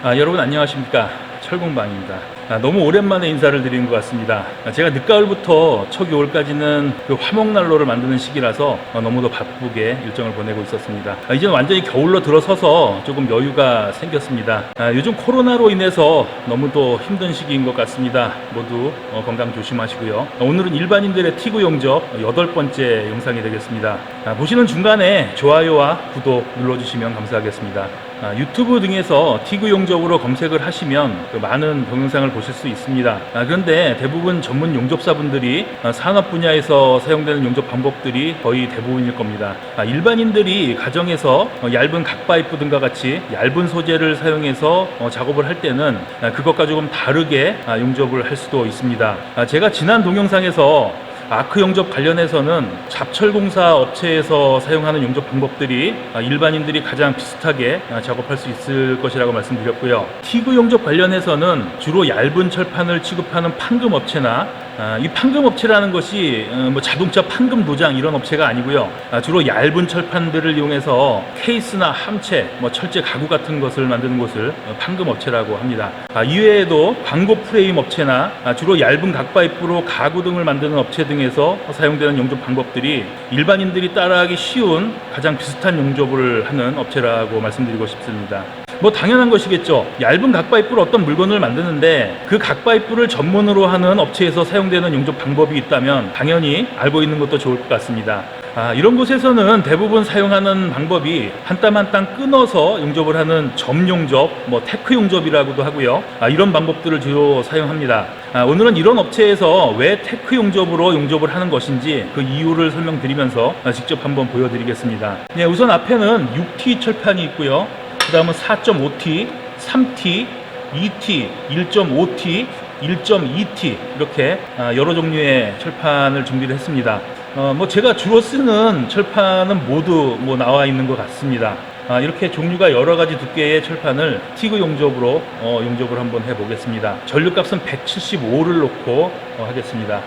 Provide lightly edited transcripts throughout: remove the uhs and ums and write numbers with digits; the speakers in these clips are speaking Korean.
여러분 안녕하십니까, 철공방입니다. 너무 오랜만에 인사를 드리는 것 같습니다. 제가 늦가을부터 초겨울까지는 그 화목난로를 만드는 시기라서 너무도 바쁘게 일정을 보내고 있었습니다. 이제는 완전히 겨울로 들어서서 조금 여유가 생겼습니다. 요즘 코로나로 인해서 너무도 힘든 시기인 것 같습니다. 모두 건강 조심하시고요. 오늘은 일반인들의 티구 용접 8번째 영상이 되겠습니다. 보시는 중간에 좋아요와 구독 눌러주시면 감사하겠습니다. 유튜브 등에서 티구 용접으로 검색을 하시면 많은 동영상을 보실 수 있습니다. 그런데 대부분 전문 용접사분들이 산업 분야에서 사용되는 용접 방법들이 거의 대부분일 겁니다. 일반인들이 가정에서 얇은 각파이프 등과 같이 얇은 소재를 사용해서 작업을 할 때는 그것과 조금 다르게 용접을 할 수도 있습니다. 제가 지난 동영상에서 아크 용접 관련해서는 잡철공사 업체에서 사용하는 용접 방법들이 일반인들이 가장 비슷하게 작업할 수 있을 것이라고 말씀드렸고요. 티구 용접 관련해서는 주로 얇은 철판을 취급하는 판금 업체나 이 판금 업체라는 것이 자동차 판금 도장 이런 업체가 아니고요. 주로 얇은 철판들을 이용해서 케이스나 함체, 철제 가구 같은 것을 만드는 곳을 판금 업체라고 합니다. 이외에도 광고 프레임 업체나 주로 얇은 각파이프로 가구 등을 만드는 업체 등에서 사용되는 용접 방법들이 일반인들이 따라하기 쉬운 가장 비슷한 용접을 하는 업체라고 말씀드리고 싶습니다. 당연한 것이겠죠. 얇은 각파이프로 어떤 물건을 만드는데 그 각파이프를 전문으로 하는 업체에서 사용되는 용접 방법이 있다면 당연히 알고 있는 것도 좋을 것 같습니다. 이런 곳에서는 대부분 사용하는 방법이 한 땀 한 땀 끊어서 용접을 하는 점용접, 테크 용접이라고도 하고요. 이런 방법들을 주로 사용합니다. 오늘은 이런 업체에서 왜 테크 용접으로 용접을 하는 것인지 그 이유를 설명드리면서 직접 한번 보여드리겠습니다. 우선 앞에는 6T 철판이 있고요. 그 다음은 4.5T, 3T, 2T, 1.5T, 1.2T 이렇게 여러 종류의 철판을 준비를 했습니다. 제가 주로 쓰는 철판은 모두 나와 있는 것 같습니다. 이렇게 종류가 여러 가지 두께의 철판을 티구 용접으로 용접을 한번 해보겠습니다. 전류값은 175를 놓고 하겠습니다.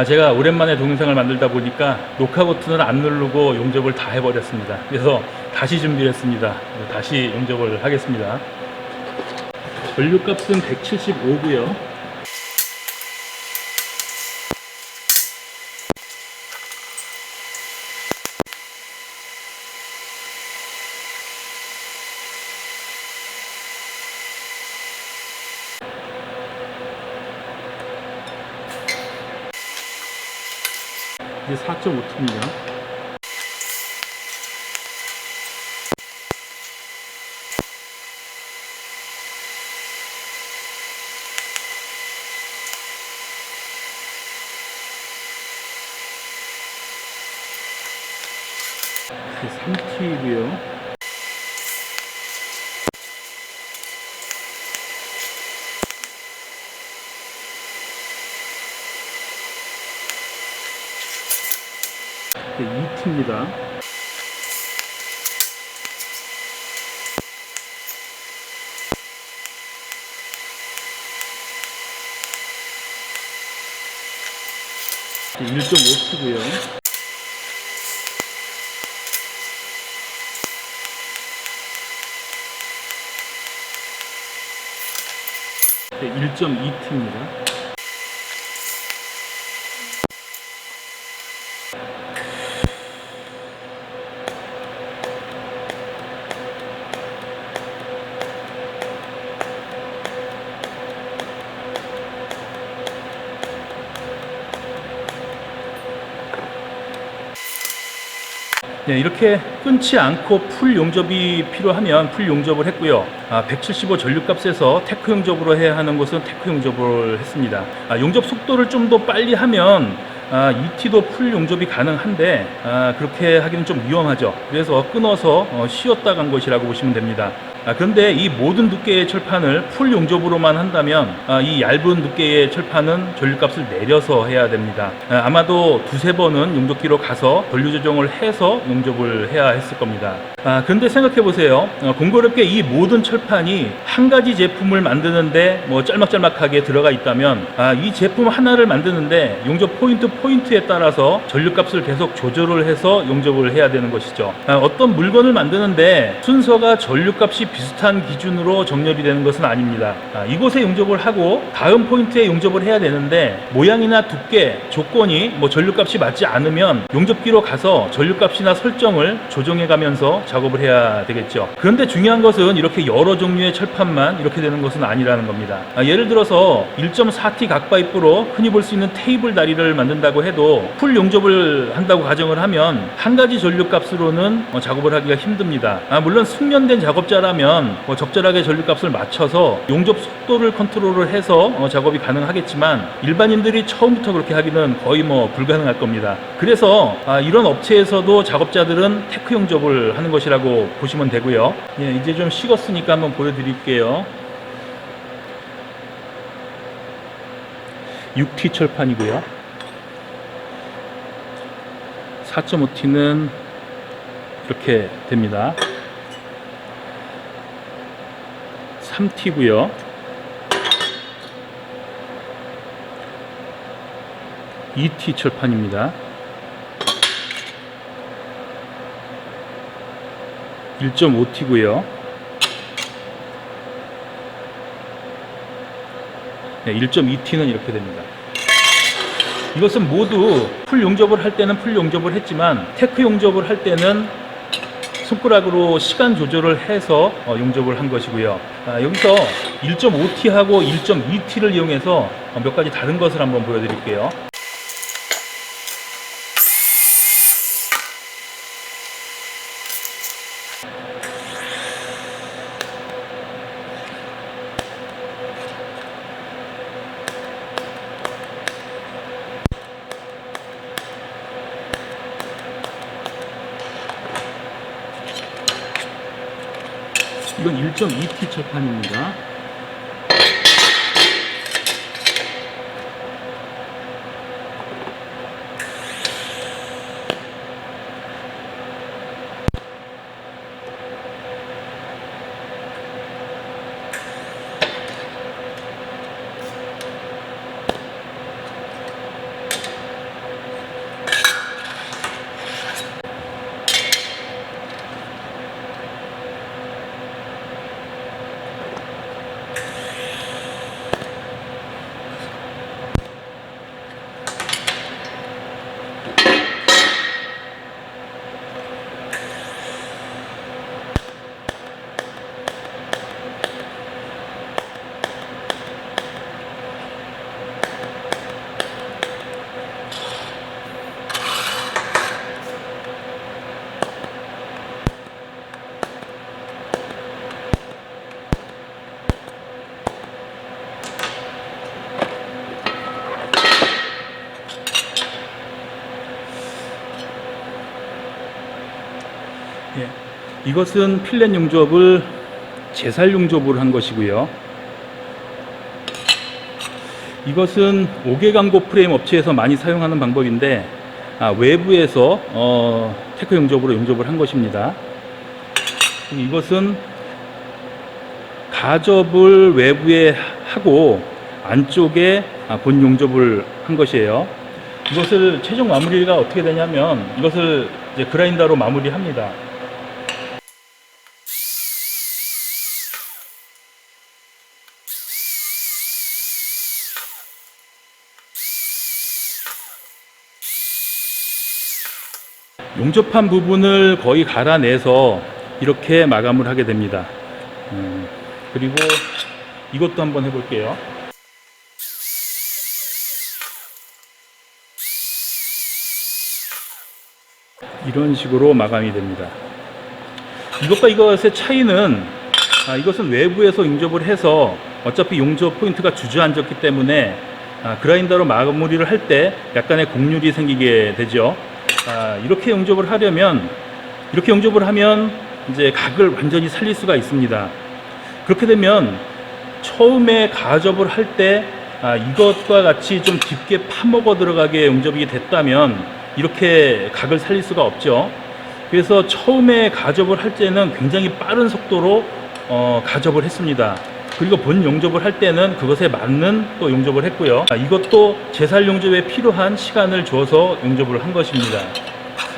제가 오랜만에 동영상을 만들다 보니까 녹화 버튼을 안 누르고 용접을 다 해버렸습니다. 그래서 다시 준비를 했습니다. 다시 용접을 하겠습니다. 전류값은 175고요. 이제 4.5T입니다. 이제 3T이고요. 이제 2T입니다. 이제 1.5T고요. 이제 1.2T입니다. 이렇게 끊지 않고 풀 용접이 필요하면 풀 용접을 했고요. 175 전류값에서 테크 용접으로 해야 하는 것은 테크 용접을 했습니다. 용접 속도를 좀 더 빨리 하면 2T도 풀 용접이 가능한데 그렇게 하기는 좀 위험하죠. 그래서 끊어서 쉬었다 간 것이라고 보시면 됩니다. 그런데 이 모든 두께의 철판을 풀 용접으로만 한다면 이 얇은 두께의 철판은 전류값을 내려서 해야 됩니다. 아마도 두세 번은 용접기로 가서 전류 조정을 해서 용접을 해야 했을 겁니다. 그런데 생각해 보세요. 공교롭게 이 모든 철판이 한 가지 제품을 만드는데 뭐 짤막짤막하게 들어가 있다면 이 제품 하나를 만드는데 용접 포인트에 따라서 전류값을 계속 조절을 해서 용접을 해야 되는 것이죠. 어떤 물건을 만드는데 순서가 전류값이 비슷한 기준으로 정렬이 되는 것은 아닙니다. 이곳에 용접을 하고 다음 포인트에 용접을 해야 되는데 모양이나 두께, 조건이 뭐 전류값이 맞지 않으면 용접기로 가서 전류값이나 설정을 조정해 가면서 작업을 해야 되겠죠. 그런데 중요한 것은 이렇게 여러 종류의 철판만 이렇게 되는 것은 아니라는 겁니다. 예를 들어서 1.4T 각파이프로 흔히 볼 수 있는 테이블 다리를 만든다고 해도 풀 용접을 한다고 가정을 하면 한 가지 전류값으로는 작업을 하기가 힘듭니다. 물론 숙련된 작업자라면 적절하게 전류값을 맞춰서 용접 속도를 컨트롤을 해서 작업이 가능하겠지만 일반인들이 처음부터 그렇게 하기는 거의 불가능할 겁니다. 그래서 이런 업체에서도 작업자들은 테크 용접을 하는 것이라고 보시면 되고요. 이제 좀 식었으니까 한번 보여드릴게요. 6T 철판이고요. 4.5T는 이렇게 됩니다. 3T고요. 2T 철판입니다. 1.5T고요. 1.2T는 이렇게 됩니다. 이것은 모두 풀 용접을 할 때는 풀 용접을 했지만 테크 용접을 할 때는 손가락으로 시간 조절을 해서 용접을 한 것이고요. 여기서 1.5T하고 1.2T를 이용해서 몇 가지 다른 것을 한번 보여드릴게요. 이건 1.2T 철판입니다. 이것은 필렛 용접을 제살 용접으로 한 것이고요. 이것은 5개 강고 프레임 업체에서 많이 사용하는 방법인데 외부에서 테크 용접으로 용접을 한 것입니다. 이것은 가접을 외부에 하고 안쪽에 본 용접을 한 것이에요. 이것을 최종 마무리가 어떻게 되냐면 이것을 이제 그라인더로 마무리합니다. 용접한 부분을 거의 갈아내서 이렇게 마감을 하게 됩니다. 그리고 이것도 한번 해볼게요. 이런 식으로 마감이 됩니다. 이것과 이것의 차이는 이것은 외부에서 용접을 해서 어차피 용접 포인트가 주저앉았기 때문에 그라인더로 마무리를 할 때 약간의 곡률이 생기게 되죠. 이렇게 용접을 하면 이제 각을 완전히 살릴 수가 있습니다. 그렇게 되면 처음에 가접을 할 때 이것과 같이 좀 깊게 파먹어 들어가게 용접이 됐다면 이렇게 각을 살릴 수가 없죠. 그래서 처음에 가접을 할 때는 굉장히 빠른 속도로 가접을 했습니다. 그리고 본 용접을 할 때는 그것에 맞는 또 용접을 했고요. 이것도 재살 용접에 필요한 시간을 줘서 용접을 한 것입니다.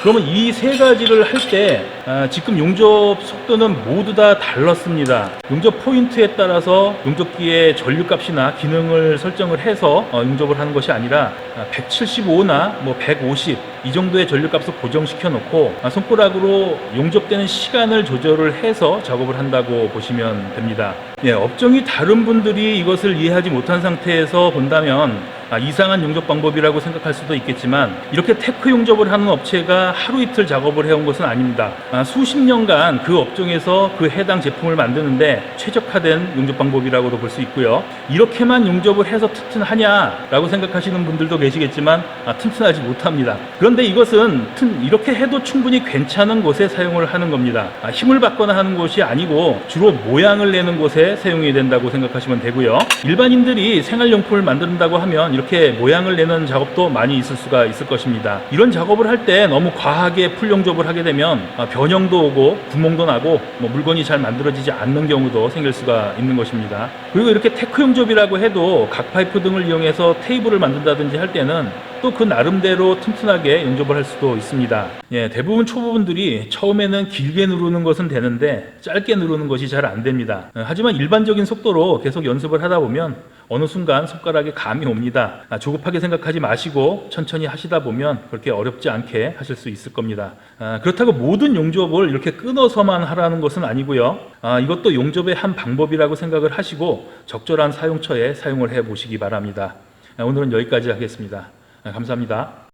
그러면 이 세 가지를 할 때 지금 용접 속도는 모두 다 달랐습니다. 용접 포인트에 따라서 용접기의 전류값이나 기능을 설정을 해서 용접을 하는 것이 아니라 175나 150 이 정도의 전류값을 고정시켜 놓고 손가락으로 용접되는 시간을 조절을 해서 작업을 한다고 보시면 됩니다. 업종이 다른 분들이 이것을 이해하지 못한 상태에서 본다면 이상한 용접 방법이라고 생각할 수도 있겠지만 이렇게 테크 용접을 하는 업체가 하루 이틀 작업을 해온 것은 아닙니다. 수십 년간 그 업종에서 그 해당 제품을 만드는데 최적화된 용접 방법이라고도 볼 수 있고요. 이렇게만 용접을 해서 튼튼하냐라고 생각하시는 분들도 계시겠지만 튼튼하지 못합니다. 그런데 이것은 이렇게 해도 충분히 괜찮은 곳에 사용을 하는 겁니다. 힘을 받거나 하는 곳이 아니고 주로 모양을 내는 곳에 사용이 된다고 생각하시면 되고요. 일반인들이 생활용품을 만든다고 하면 이렇게 모양을 내는 작업도 많이 있을 수가 있을 것입니다. 이런 작업을 할 때 너무 과하게 풀 용접을 하게 되면 변형도 오고 구멍도 나고 물건이 잘 만들어지지 않는 경우도 생길 수가 있는 것입니다. 그리고 이렇게 테크 용접이라고 해도 각 파이프 등을 이용해서 테이블을 만든다든지 할 때는 또 그 나름대로 튼튼하게 용접을 할 수도 있습니다. 대부분 초보분들이 처음에는 길게 누르는 것은 되는데 짧게 누르는 것이 잘 안 됩니다. 하지만 일반적인 속도로 계속 연습을 하다 보면 어느 순간 손가락에 감이 옵니다. 조급하게 생각하지 마시고 천천히 하시다 보면 그렇게 어렵지 않게 하실 수 있을 겁니다. 그렇다고 모든 용접을 이렇게 끊어서만 하라는 것은 아니고요. 이것도 용접의 한 방법이라고 생각을 하시고 적절한 사용처에 사용을 해 보시기 바랍니다. 오늘은 여기까지 하겠습니다. 감사합니다.